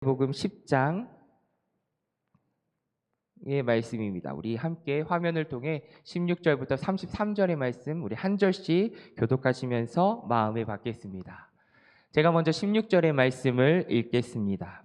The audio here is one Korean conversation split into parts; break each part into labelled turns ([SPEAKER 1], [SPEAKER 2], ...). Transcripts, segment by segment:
[SPEAKER 1] 마태복음 10장의 말씀입니다. 우리 함께 화면을 통해 16절부터 33절의 말씀 우리 한 절씩 교독하시면서 마음을 받겠습니다. 제가 먼저 16절의 말씀을 읽겠습니다.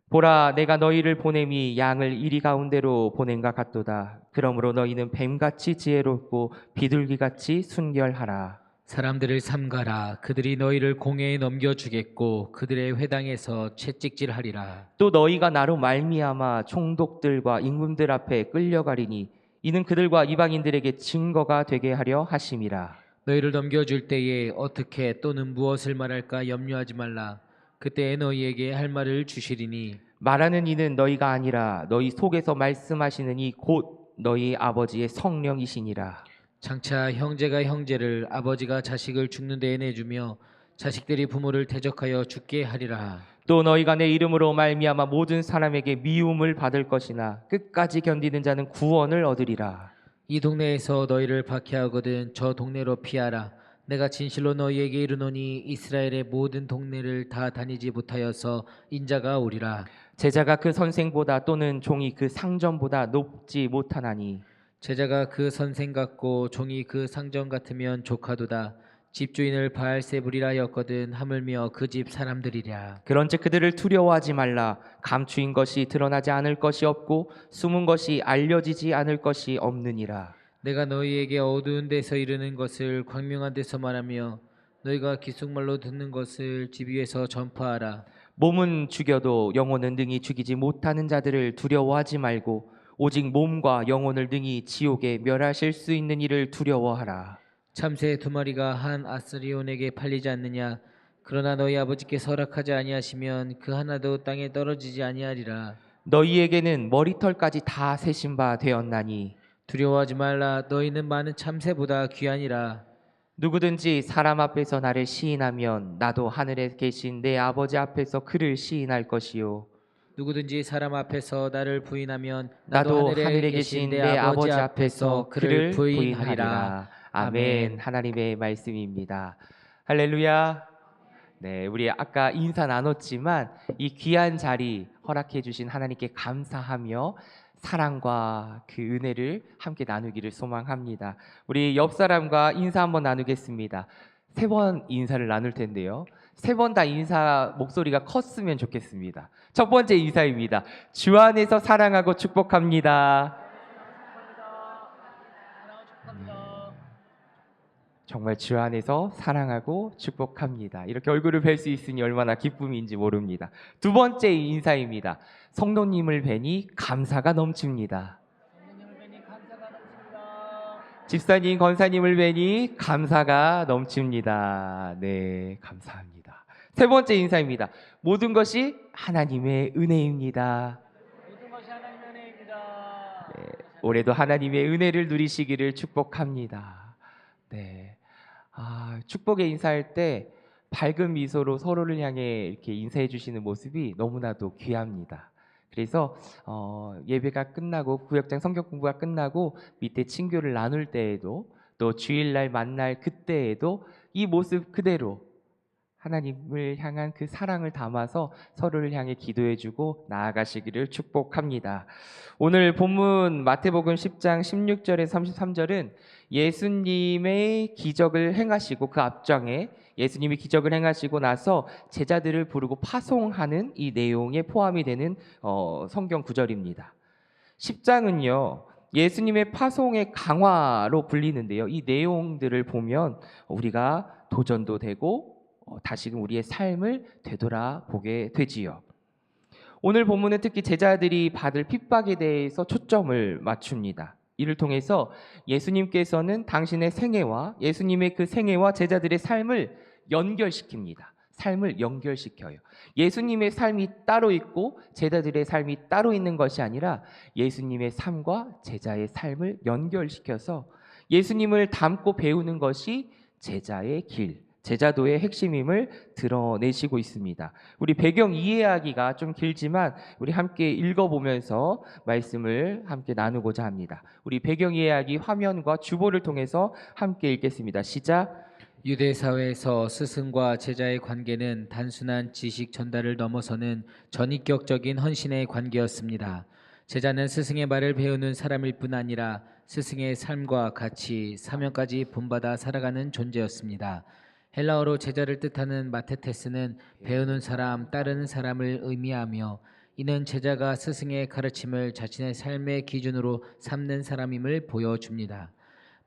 [SPEAKER 1] 보라, 내가 너희를 보냄이 양을 이리 가운데로 보냄과 같도다. 그러므로 너희는 뱀같이 지혜롭고 비둘기같이 순결하라.
[SPEAKER 2] 사람들을 삼가라. 그들이 너희를 공회에 넘겨주겠고 그들의 회당에서 채찍질하리라.
[SPEAKER 1] 또 너희가 나로 말미암아 총독들과 임금들 앞에 끌려가리니 이는 그들과 이방인들에게 증거가 되게 하려 하심이라.
[SPEAKER 2] 너희를 넘겨줄 때에 어떻게 또는 무엇을 말할까 염려하지 말라. 그때에 너희에게 할 말을 주시리니
[SPEAKER 1] 말하는 이는 너희가 아니라 너희 속에서 말씀하시는 이 곧 너희 아버지의 성령이시니라.
[SPEAKER 2] 장차 형제가 형제를 아버지가 자식을 죽는 데에 내주며 자식들이 부모를 대적하여 죽게 하리라.
[SPEAKER 1] 또 너희가 내 이름으로 말미암아 모든 사람에게 미움을 받을 것이나 끝까지 견디는 자는 구원을 얻으리라.
[SPEAKER 2] 이 동네에서 너희를 박해하거든 저 동네로 피하라. 내가 진실로 너희에게 이르노니 이스라엘의 모든 동네를 다 다니지 못하여서 인자가 오리라.
[SPEAKER 1] 제자가 그 선생보다 또는 종이 그 상전보다 높지 못하나니
[SPEAKER 2] 제자가 그 선생 같고 종이 그 상전 같으면 조카도다. 집주인을 바알세불이라 하였거든 하물며 그 집 사람들이랴.
[SPEAKER 1] 그런즉 그들을 두려워하지 말라. 감추인 것이 드러나지 않을 것이 없고 숨은 것이 알려지지 않을 것이 없느니라.
[SPEAKER 2] 내가 너희에게 어두운 데서 이르는 것을 광명한 데서 말하며 너희가 기숙말로 듣는 것을 집 위에서 전파하라.
[SPEAKER 1] 몸은 죽여도 영혼은 능히 죽이지 못하는 자들을 두려워하지 말고 오직 몸과 영혼을 능히 지옥에 멸하실 수 있는 이를 두려워하라.
[SPEAKER 2] 참새 두 마리가 한 아스리온에게 팔리지 않느냐. 그러나 너희 아버지께서 허락하지 아니하시면 그 하나도 땅에 떨어지지 아니하리라.
[SPEAKER 1] 너희에게는 머리털까지 다 세신 바 되었나니
[SPEAKER 2] 두려워하지 말라. 너희는 많은 참새보다 귀하니라.
[SPEAKER 1] 누구든지 사람 앞에서 나를 시인하면 나도 하늘에 계신 내 아버지 앞에서 그를 시인할 것이요
[SPEAKER 2] 누구든지 사람 앞에서 나를 부인하면
[SPEAKER 1] 나도 하늘에 계신 내 아버지 앞에서 그를 부인하리라. 아멘. 하나님의 말씀입니다. 할렐루야. 네, 우리 아까 인사 나눴지만 이 귀한 자리 허락해 주신 하나님께 감사하며 사랑과 그 은혜를 함께 나누기를 소망합니다. 우리 옆 사람과 인사 한번 나누겠습니다. 3번 인사를 나눌 텐데요. 3번 다 인사 목소리가 컸으면 좋겠습니다. 첫 번째 인사입니다. 주 안에서 사랑하고 축복합니다. 정말 주 안에서 사랑하고 축복합니다. 이렇게 얼굴을 뵐 수 있으니 얼마나 기쁨인지 모릅니다. 두 번째 인사입니다. 성도님을 뵈니 감사가 넘칩니다. 집사님, 권사님을 뵈니 감사가 넘칩니다. 네, 감사합니다. 세 번째 인사입니다. 모든 것이 하나님의 은혜입니다. 네, 올해도 하나님의 은혜를 누리시기를 축복합니다. 네, 축복의 인사할 때 밝은 미소로 서로를 향해 이렇게 인사해 주시는 모습이 너무나도 귀합니다. 그래서 예배가 끝나고 구역장 성경 공부가 끝나고 밑에 친교를 나눌 때에도 또 주일날 만날 그때에도 이 모습 그대로 하나님을 향한 그 사랑을 담아서 서로를 향해 기도해주고 나아가시기를 축복합니다. 오늘 본문 마태복음 10장 16절에서 33절은 예수님의 기적을 행하시고 그 앞장에 예수님이 기적을 행하시고 나서 제자들을 부르고 파송하는 이 내용에 포함이 되는 성경 구절입니다. 10장은요 예수님의 파송의 강화로 불리는데요. 이 내용들을 보면 우리가 도전도 되고 다시금 우리의 삶을 되돌아보게 되지요. 오늘 본문은 특히 제자들이 받을 핍박에 대해서 초점을 맞춥니다. 이를 통해서 예수님께서는 당신의 생애와 예수님의 그 생애와 제자들의 삶을 연결시킵니다. 삶을 연결시켜요. 예수님의 삶이 따로 있고 제자들의 삶이 따로 있는 것이 아니라 예수님의 삶과 제자의 삶을 연결시켜서 예수님을 닮고 배우는 것이 제자의 길, 제자도의 핵심임을 드러내시고 있습니다. 우리 배경 이해하기가 좀 길지만 우리 함께 읽어보면서 말씀을 함께 나누고자 합니다. 우리 배경 이해하기 화면과 주보를 통해서 함께 읽겠습니다. 시작.
[SPEAKER 2] 유대 사회에서 스승과 제자의 관계는 단순한 지식 전달을 넘어서는 전인격적인 헌신의 관계였습니다. 제자는 스승의 말을 배우는 사람일 뿐 아니라 스승의 삶과 가치, 사명까지 본받아 살아가는 존재였습니다. 헬라어로 제자를 뜻하는 마테테스는 배우는 사람, 따르는 사람을 의미하며, 이는 제자가 스승의 가르침을 자신의 삶의 기준으로 삼는 사람임을 보여줍니다.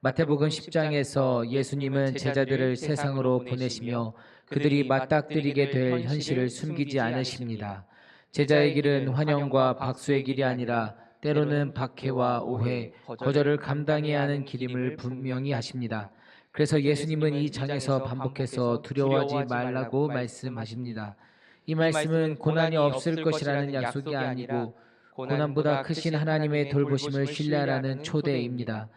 [SPEAKER 2] 마태복음 10장에서 예수님은 제자들을 세상으로 보내시며 그들이 맞닥뜨리게 될 현실을 숨기지 않으십니다. 제자의 길은 환영과 박수의 길이 아니라 때로는 박해와 오해, 거절을 감당해야 하는 길임을 분명히 하십니다. 그래서 예수님은 이 장에서 반복해서 두려워하지 말라고 말씀하십니다. 이 말씀은 고난이 없을 것이라는 약속이 아니고 고난보다 크신 하나님의 돌보심을 신뢰하라는 초대입니다.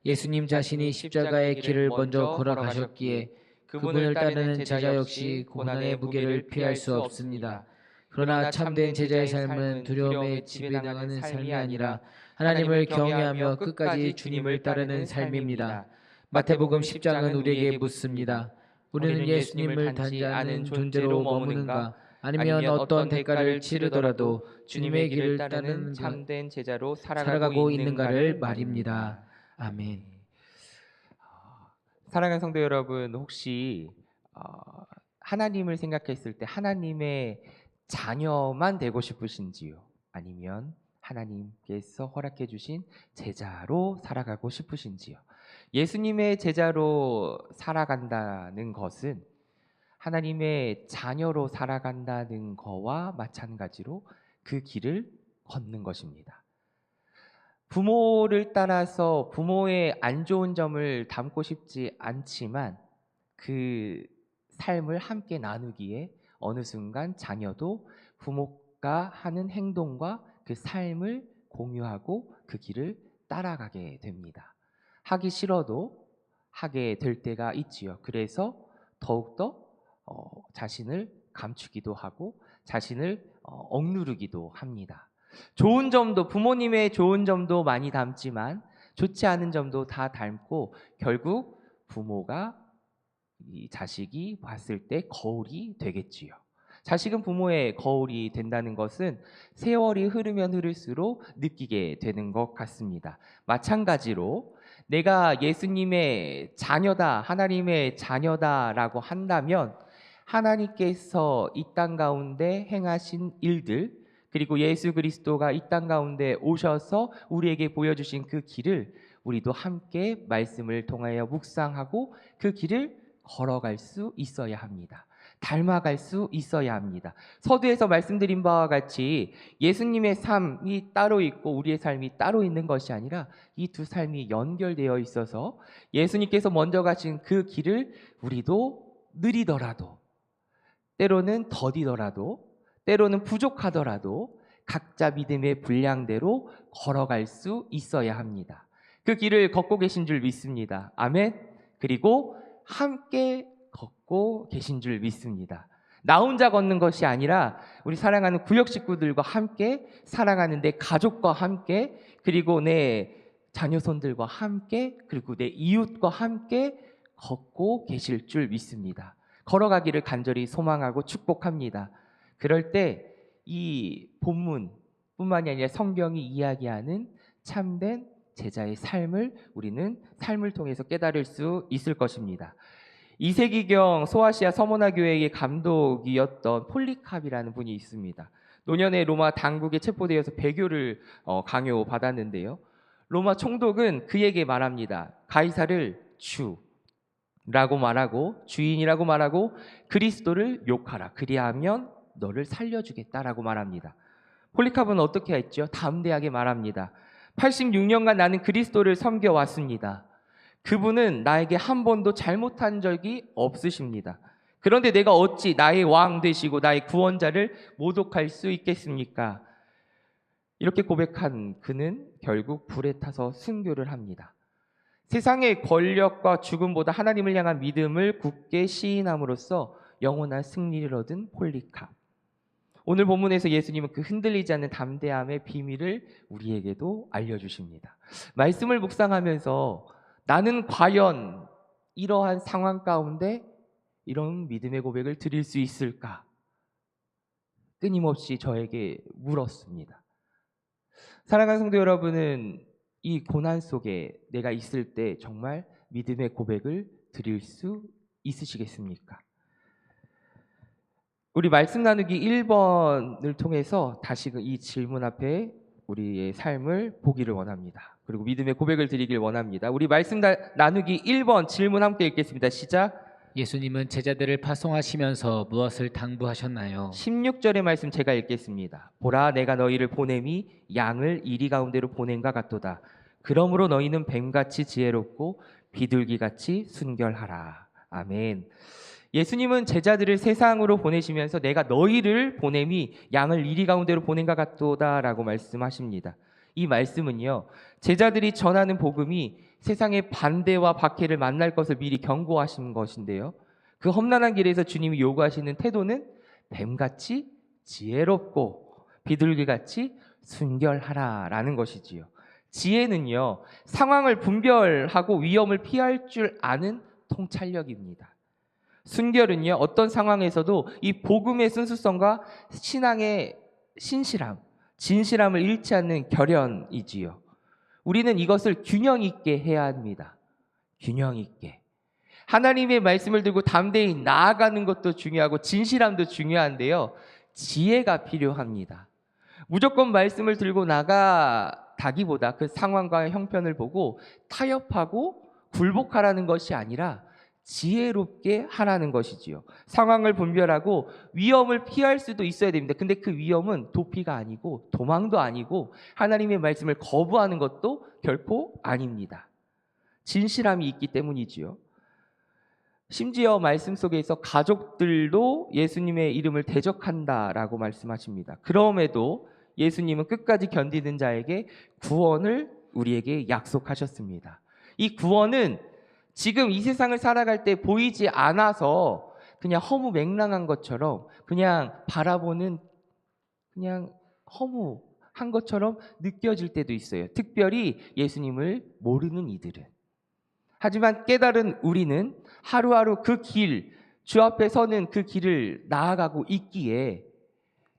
[SPEAKER 2] 예수님 자신이 십자가의 길을 먼저 걸어가셨기에 그분을 따르는 제자 역시 고난의 무게를 피할 수 없습니다. 그러나 참된 제자의 삶은 두려움에 지배당하는 삶이 아니라 하나님을 경외하며 끝까지 주님을 따르는 삶입니다. 마태복음 10장은 우리에게 묻습니다. 우리는 예수님을 단지 아는 존재로 머무는가? 아니면 어떤 대가를 치르더라도 주님의 길을 따르는
[SPEAKER 1] 참된 제자로
[SPEAKER 2] 살아가고 있는가를 말입니다. 아멘.
[SPEAKER 1] 사랑하는 성도 여러분, 혹시 하나님을 생각했을 때 하나님의 자녀만 되고 싶으신지요? 아니면 하나님께서 허락해 주신 제자로 살아가고 싶으신지요? 예수님의 제자로 살아간다는 것은 하나님의 자녀로 살아간다는 거와 마찬가지로 그 길을 걷는 것입니다. 부모를 따라서 부모의 안 좋은 점을 담고 싶지 않지만 그 삶을 함께 나누기에 어느 순간 자녀도 부모가 하는 행동과 그 삶을 공유하고 그 길을 따라가게 됩니다. 하기 싫어도 하게 될 때가 있지요. 그래서 더욱더 자신을 감추기도 하고 자신을 억누르기도 합니다. 좋은 점도, 부모님의 좋은 점도 많이 담지만 좋지 않은 점도 다 닮고 결국 부모가 이 자식이 봤을 때 거울이 되겠지요. 자식은 부모의 거울이 된다는 것은 세월이 흐르면 흐를수록 느끼게 되는 것 같습니다. 마찬가지로 내가 예수님의 자녀다, 하나님의 자녀다라고 한다면 하나님께서 이 땅 가운데 행하신 일들, 그리고 예수 그리스도가 이 땅 가운데 오셔서 우리에게 보여주신 그 길을 우리도 함께 말씀을 통하여 묵상하고 그 길을 걸어갈 수 있어야 합니다. 닮아갈 수 있어야 합니다. 서두에서 말씀드린 바와 같이 예수님의 삶이 따로 있고 우리의 삶이 따로 있는 것이 아니라 이 두 삶이 연결되어 있어서 예수님께서 먼저 가신 그 길을 우리도 느리더라도, 때로는 더디더라도, 때로는 부족하더라도 각자 믿음의 분량대로 걸어갈 수 있어야 합니다. 그 길을 걷고 계신 줄 믿습니다. 아멘. 그리고 함께 걷고 계신 줄 믿습니다. 나 혼자 걷는 것이 아니라 우리 사랑하는 구역 식구들과 함께, 사랑하는 내 가족과 함께, 그리고 내 자녀손들과 함께, 그리고 내 이웃과 함께 걷고 계실 줄 믿습니다. 걸어가기를 간절히 소망하고 축복합니다. 그럴 때 이 본문뿐만이 아니라 성경이 이야기하는 참된 제자의 삶을 우리는 삶을 통해서 깨달을 수 있을 것입니다. 2세기경 소아시아 서모나 교회의 감독이었던 폴리캅이라는 분이 있습니다. 노년에 로마 당국에 체포되어서 배교를 강요받았는데요. 로마 총독은 그에게 말합니다. 가이사를 주라고 말하고 주인이라고 말하고 그리스도를 욕하라. 그리하면 너를 살려주겠다라고 말합니다. 폴리캅은 어떻게 했죠? 담대하게 말합니다. 86년간 나는 그리스도를 섬겨왔습니다. 그분은 나에게 한 번도 잘못한 적이 없으십니다. 그런데 내가 어찌 나의 왕 되시고 나의 구원자를 모독할 수 있겠습니까? 이렇게 고백한 그는 결국 불에 타서 순교를 합니다. 세상의 권력과 죽음보다 하나님을 향한 믿음을 굳게 시인함으로써 영원한 승리를 얻은 폴리캅. 오늘 본문에서 예수님은 그 흔들리지 않는 담대함의 비밀을 우리에게도 알려주십니다. 말씀을 묵상하면서 나는 과연 이러한 상황 가운데 이런 믿음의 고백을 드릴 수 있을까? 끊임없이 저에게 물었습니다. 사랑하는 성도 여러분은 이 고난 속에 내가 있을 때 정말 믿음의 고백을 드릴 수 있으시겠습니까? 우리 말씀 나누기 1번을 통해서 다시금 이 질문 앞에 우리의 삶을 보기를 원합니다. 그리고 믿음의 고백을 드리길 원합니다. 우리 말씀 나누기 1번 질문 함께 읽겠습니다. 시작.
[SPEAKER 2] 예수님은 제자들을 파송하시면서 무엇을 당부하셨나요?
[SPEAKER 1] 16절의 말씀 제가 읽겠습니다. 보라, 내가 너희를 보냄이 양을 이리 가운데로 보낸과 같도다. 그러므로 너희는 뱀같이 지혜롭고 비둘기같이 순결하라. 아멘. 예수님은 제자들을 세상으로 보내시면서 내가 너희를 보냄이 양을 이리 가운데로 보낸과 같도다라고 말씀하십니다. 이 말씀은요, 제자들이 전하는 복음이 세상의 반대와 박해를 만날 것을 미리 경고하신 것인데요, 그 험난한 길에서 주님이 요구하시는 태도는 뱀같이 지혜롭고 비둘기같이 순결하라라는 것이지요. 지혜는요, 상황을 분별하고 위험을 피할 줄 아는 통찰력입니다. 순결은요, 어떤 상황에서도 이 복음의 순수성과 신앙의 신실함, 진실함을 잃지 않는 결연이지요. 우리는 이것을 균형 있게 해야 합니다. 균형 있게. 하나님의 말씀을 들고 담대히 나아가는 것도 중요하고 진실함도 중요한데요, 지혜가 필요합니다. 무조건 말씀을 들고 나가다기보다 그 상황과 형편을 보고 타협하고 굴복하라는 것이 아니라 지혜롭게 하라는 것이지요. 상황을 분별하고 위험을 피할 수도 있어야 됩니다. 근데 그 위험은 도피가 아니고 도망도 아니고 하나님의 말씀을 거부하는 것도 결코 아닙니다. 진실함이 있기 때문이지요. 심지어 말씀 속에서 가족들도 예수님의 이름을 대적한다라고 말씀하십니다. 그럼에도 예수님은 끝까지 견디는 자에게 구원을 우리에게 약속하셨습니다. 이 구원은 지금 이 세상을 살아갈 때 보이지 않아서 그냥 허무맹랑한 것처럼, 그냥 바라보는 그냥 허무한 것처럼 느껴질 때도 있어요. 특별히 예수님을 모르는 이들은. 하지만 깨달은 우리는 하루하루 그 길, 주 앞에 서는 그 길을 나아가고 있기에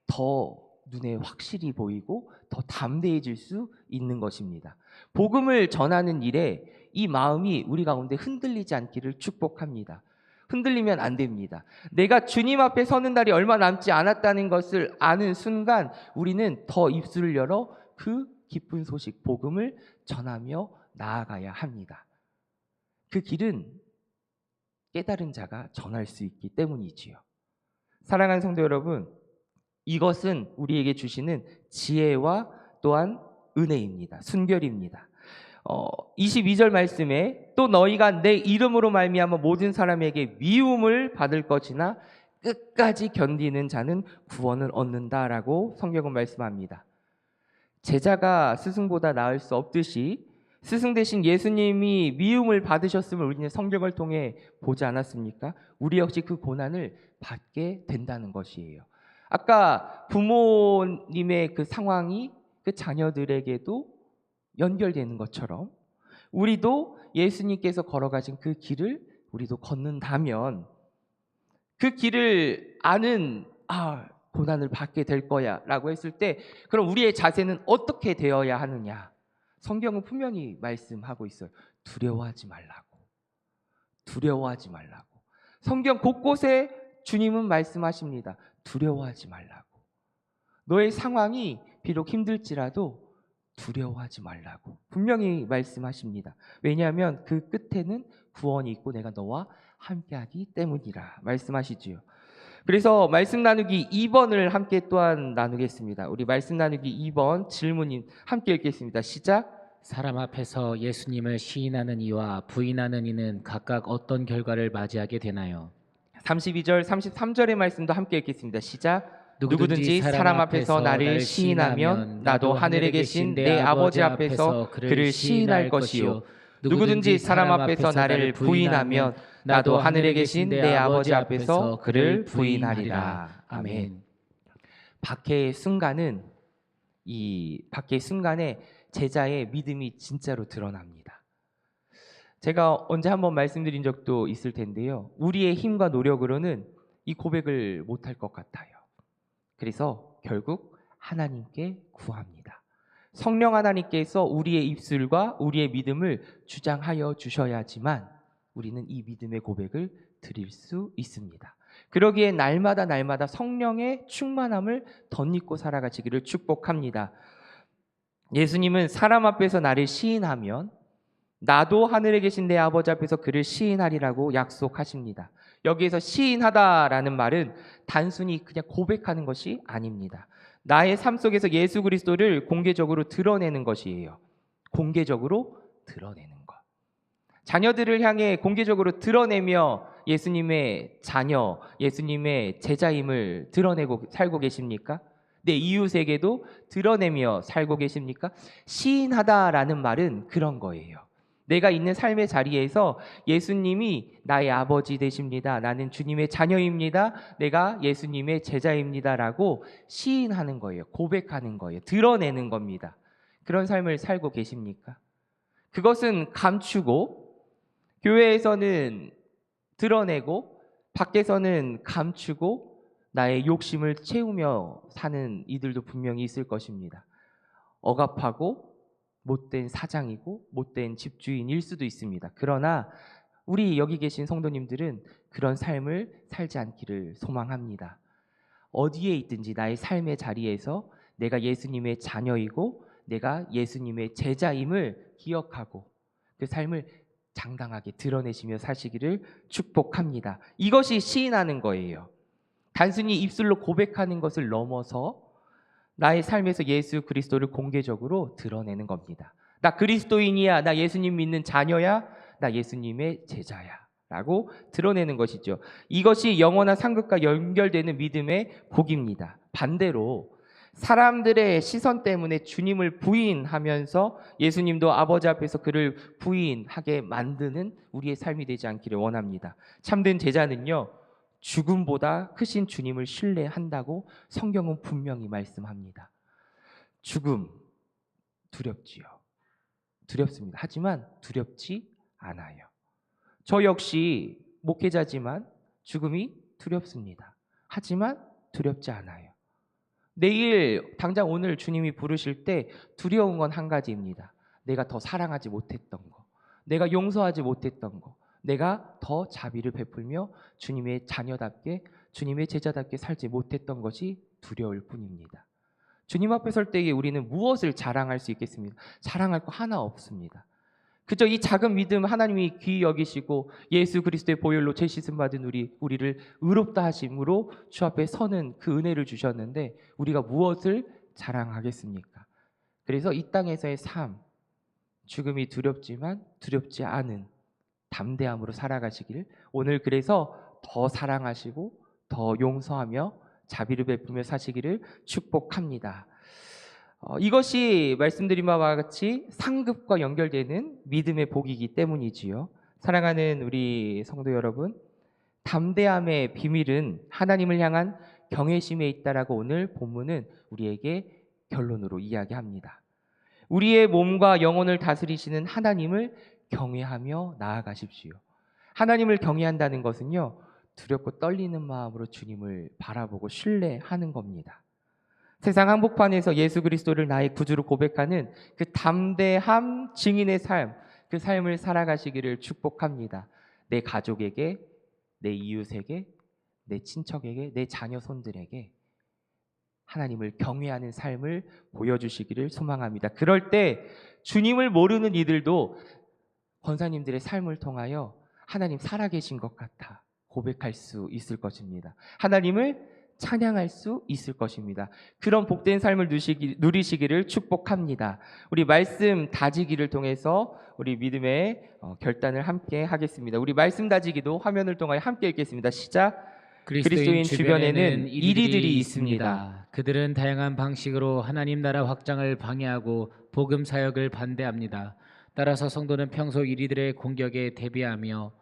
[SPEAKER 1] 더 눈에 확실히 보이고 더 담대해질 수 있는 것입니다. 복음을 전하는 일에 이 마음이 우리 가운데 흔들리지 않기를 축복합니다. 흔들리면 안 됩니다. 내가 주님 앞에 서는 날이 얼마 남지 않았다는 것을 아는 순간 우리는 더 입술을 열어 그 기쁜 소식, 복음을 전하며 나아가야 합니다. 그 길은 깨달은 자가 전할 수 있기 때문이지요. 사랑하는 성도 여러분, 이것은 우리에게 주시는 지혜와 또한 은혜입니다. 순결입니다. 22절 말씀에 또 너희가 내 이름으로 말미암아 모든 사람에게 미움을 받을 것이나 끝까지 견디는 자는 구원을 얻는다라고 성경은 말씀합니다. 제자가 스승보다 나을 수 없듯이 스승 대신 예수님이 미움을 받으셨음을 우리는 성경을 통해 보지 않았습니까? 우리 역시 그 고난을 받게 된다는 것이에요. 아까 부모님의 그 상황이 그 자녀들에게도 연결되는 것처럼 우리도 예수님께서 걸어가신 그 길을 우리도 걷는다면 그 길을 아는 고난을 받게 될 거야 라고 했을 때 그럼 우리의 자세는 어떻게 되어야 하느냐? 성경은 분명히 말씀하고 있어요. 두려워하지 말라고. 두려워하지 말라고. 성경 곳곳에 주님은 말씀하십니다. 두려워하지 말라고. 너의 상황이 비록 힘들지라도 두려워하지 말라고 분명히 말씀하십니다. 왜냐하면 그 끝에는 구원이 있고 내가 너와 함께하기 때문이라 말씀하시지요. 그래서 말씀 나누기 2번을 함께 또한 나누겠습니다. 우리 말씀 나누기 2번 질문인 함께 읽겠습니다. 시작.
[SPEAKER 2] 사람 앞에서 예수님을 시인하는 이와 부인하는 이는 각각 어떤 결과를 맞이하게 되나요?
[SPEAKER 1] 32절, 33절의 말씀도 함께 읽겠습니다. 시작. 누구든지 사람 앞에서 나를 시인하면 나도 하늘에 계신 내 아버지 앞에서 그를 시인할 것이요. 누구든지 사람 앞에서 나를 부인하면 나도 하늘에 계신 내 아버지 앞에서 그를 부인하리라. 아멘. 박해의 순간은 이 박해의 순간에 제자의 믿음이 진짜로 드러납니다. 제가 언제 한번 말씀드린 적도 있을 텐데요. 우리의 힘과 노력으로는 이 고백을 못할 것 같아요. 그래서 결국 하나님께 구합니다. 성령 하나님께서 우리의 입술과 우리의 믿음을 주장하여 주셔야지만 우리는 이 믿음의 고백을 드릴 수 있습니다. 그러기에 날마다 성령의 충만함을 덧입고 살아가시기를 축복합니다. 예수님은 사람 앞에서 나를 시인하면 나도 하늘에 계신 내 아버지 앞에서 그를 시인하리라고 약속하십니다. 여기에서 시인하다라는 말은 단순히 그냥 고백하는 것이 아닙니다. 나의 삶 속에서 예수 그리스도를 공개적으로 드러내는 것이에요. 공개적으로 드러내는 것. 자녀들을 향해 공개적으로 드러내며 예수님의 자녀, 예수님의 제자임을 드러내고 살고 계십니까? 내 이웃에게도 드러내며 살고 계십니까? 시인하다라는 말은 그런 거예요. 내가 있는 삶의 자리에서 예수님이 나의 아버지 되십니다. 나는 주님의 자녀입니다. 내가 예수님의 제자입니다라고 시인하는 거예요. 고백하는 거예요. 드러내는 겁니다. 그런 삶을 살고 계십니까? 그것은 감추고 교회에서는 드러내고 밖에서는 감추고 나의 욕심을 채우며 사는 이들도 분명히 있을 것입니다. 억압하고 못된 사장이고 못된 집주인일 수도 있습니다. 그러나 우리 여기 계신 성도님들은 그런 삶을 살지 않기를 소망합니다. 어디에 있든지 나의 삶의 자리에서 내가 예수님의 자녀이고 내가 예수님의 제자임을 기억하고 그 삶을 장당하게 드러내시며 사시기를 축복합니다. 이것이 시인하는 거예요. 단순히 입술로 고백하는 것을 넘어서 나의 삶에서 예수 그리스도를 공개적으로 드러내는 겁니다. 나 그리스도인이야. 나 예수님 믿는 자녀야. 나 예수님의 제자야. 라고 드러내는 것이죠. 이것이 영원한 상급과 연결되는 믿음의 복입니다. 반대로 사람들의 시선 때문에 주님을 부인하면서 예수님도 아버지 앞에서 그를 부인하게 만드는 우리의 삶이 되지 않기를 원합니다. 참된 제자는요, 죽음보다 크신 주님을 신뢰한다고 성경은 분명히 말씀합니다. 죽음 두렵지요. 두렵습니다. 하지만 두렵지 않아요. 저 역시 목회자지만 죽음이 두렵습니다. 하지만 두렵지 않아요. 내일 당장 오늘 주님이 부르실 때 두려운 건 한 가지입니다. 내가 더 사랑하지 못했던 거, 내가 용서하지 못했던 거, 내가 더 자비를 베풀며 주님의 자녀답게 주님의 제자답게 살지 못했던 것이 두려울 뿐입니다. 주님 앞에 설 때에 우리는 무엇을 자랑할 수 있겠습니까? 자랑할 거 하나 없습니다. 그저 이 작은 믿음 하나님이 귀히 여기시고 예수 그리스도의 보혈로 죄 씻음 받은 우리를 의롭다 하심으로 주 앞에 서는 그 은혜를 주셨는데 우리가 무엇을 자랑하겠습니까? 그래서 이 땅에서의 삶, 죽음이 두렵지만 두렵지 않은 담대함으로 살아가시기를 오늘 그래서 더 사랑하시고 더 용서하며 자비를 베풀며 사시기를 축복합니다. 이것이 말씀드린 바와 같이 상급과 연결되는 믿음의 복이기 때문이지요. 사랑하는 우리 성도 여러분, 담대함의 비밀은 하나님을 향한 경외심에 있다라고 오늘 본문은 우리에게 결론으로 이야기합니다. 우리의 몸과 영혼을 다스리시는 하나님을 경외하며 나아가십시오. 하나님을 경외한다는 것은요, 두렵고 떨리는 마음으로 주님을 바라보고 신뢰하는 겁니다. 세상 한복판에서 예수 그리스도를 나의 구주로 고백하는 그 담대함 증인의 삶, 그 삶을 살아가시기를 축복합니다. 내 가족에게, 내 이웃에게, 내 친척에게, 내 자녀 손들에게 하나님을 경외하는 삶을 보여주시기를 소망합니다. 그럴 때 주님을 모르는 이들도 권사님들의 삶을 통하여 하나님 살아계신 것 같아 고백할 수 있을 것입니다. 하나님을 찬양할 수 있을 것입니다. 그런 복된 삶을 누리시기를 축복합니다. 우리 말씀 다지기를 통해서 우리 믿음의 결단을 함께 하겠습니다. 우리 말씀 다지기도 화면을 통하여 함께 읽겠습니다. 시작. 그리스도인 주변에는 이리들이 있습니다.
[SPEAKER 2] 그들은 다양한 방식으로 하나님 나라 확장을 방해하고 복음 사역을 반대합니다. 따라서 성도는 평소 이리들의 공격에 대비하며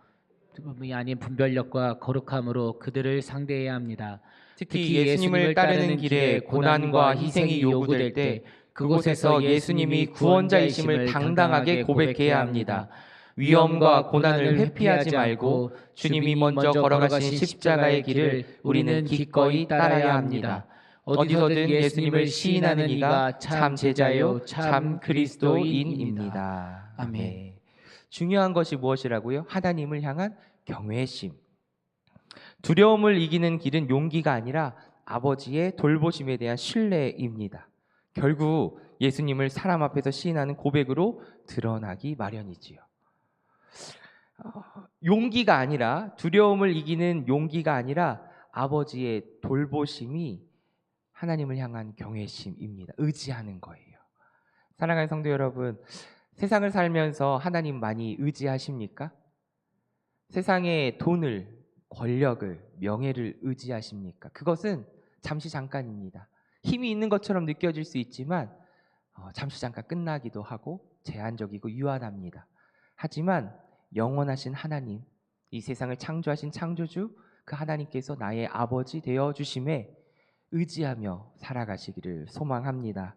[SPEAKER 2] 아닌 분별력과 거룩함으로 그들을 상대해야 합니다.
[SPEAKER 1] 특히 예수님을 따르는 길에 고난과 희생이 요구될 때 그곳에서 예수님이 구원자이심을 당당하게 고백해야 합니다. 위험과 고난을 회피하지 말고 주님이 먼저 걸어가신 십자가의 길을 우리는 기꺼이 따라야 합니다. 어디서든 예수님을 시인하는 이가 참 제자요 참 그리스도인입니다.
[SPEAKER 2] 아멘.
[SPEAKER 1] 네. 중요한 것이 무엇이라고요? 하나님을 향한 경외심. 두려움을 이기는 길은 용기가 아니라 아버지의 돌보심에 대한 신뢰입니다. 결국 예수님을 사람 앞에서 시인하는 고백으로 드러나기 마련이지요. 용기가 아니라, 두려움을 이기는 용기가 아니라 아버지의 돌보심이 하나님을 향한 경외심입니다. 의지하는 거예요. 사랑하는 성도 여러분, 세상을 살면서 하나님 많이 의지하십니까? 세상의 돈을, 권력을, 명예를 의지하십니까? 그것은 잠시 잠깐입니다. 힘이 있는 것처럼 느껴질 수 있지만 잠시 잠깐 끝나기도 하고 제한적이고 유한합니다. 하지만 영원하신 하나님, 이 세상을 창조하신 창조주, 그 하나님께서 나의 아버지 되어 주심에 의지하며 살아가시기를 소망합니다.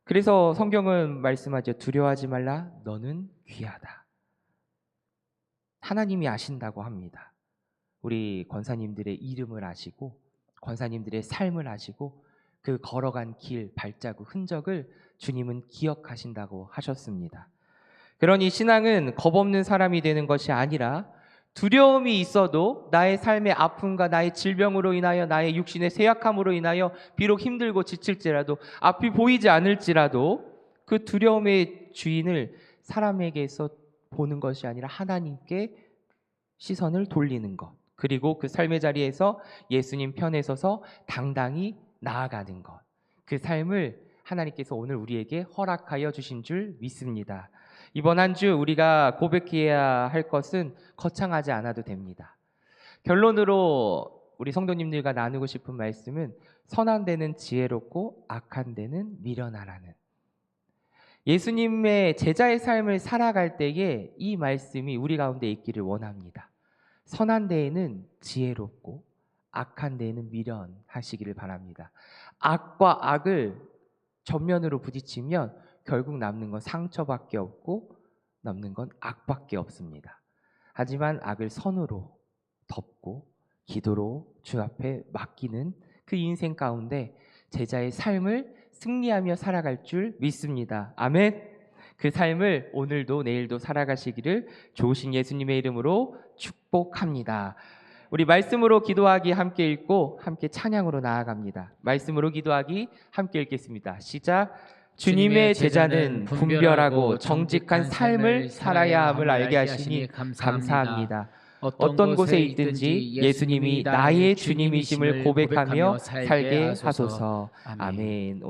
[SPEAKER 1] 그래서 성경은 말씀하죠. 두려워하지 말라, 너는 귀하다. 하나님이 아신다고 합니다. 우리 권사님들의 이름을 아시고 권사님들의 삶을 아시고 그 걸어간 길, 발자국, 흔적을 주님은 기억하신다고 하셨습니다. 그러니 신앙은 겁없는 사람이 되는 것이 아니라 두려움이 있어도 나의 삶의 아픔과 나의 질병으로 인하여 나의 육신의 쇠약함으로 인하여 비록 힘들고 지칠지라도 앞이 보이지 않을지라도 그 두려움의 주인을 사람에게서 보는 것이 아니라 하나님께 시선을 돌리는 것, 그리고 그 삶의 자리에서 예수님 편에 서서 당당히 나아가는 것, 그 삶을 하나님께서 오늘 우리에게 허락하여 주신 줄 믿습니다. 이번 한 주 우리가 고백해야 할 것은 거창하지 않아도 됩니다. 결론으로 우리 성도님들과 나누고 싶은 말씀은 선한 데는 지혜롭고 악한 데는 미련하라는, 예수님의 제자의 삶을 살아갈 때에 이 말씀이 우리 가운데 있기를 원합니다. 선한 데에는 지혜롭고 악한 데에는 미련하시기를 바랍니다. 악과 악을 전면으로 부딪히면 결국 남는 건 상처밖에 없고 남는 건 악밖에 없습니다. 하지만 악을 선으로 덮고 기도로 주 앞에 맡기는 그 인생 가운데 제자의 삶을 승리하며 살아갈 줄 믿습니다. 아멘. 그 삶을 오늘도 내일도 살아가시기를 좋으신 예수님의 이름으로 축복합니다. 우리 말씀으로 기도하기 함께 읽고 함께 찬양으로 나아갑니다. 말씀으로 기도하기 함께 읽겠습니다. 시작. 주님의 제자는 분별하고 정직한 삶을 살아야 함을 알게 하시니 감사합니다. 어떤 곳에 있든지 예수님이 나의 주님이심을 고백하며 살게 하소서. 아멘.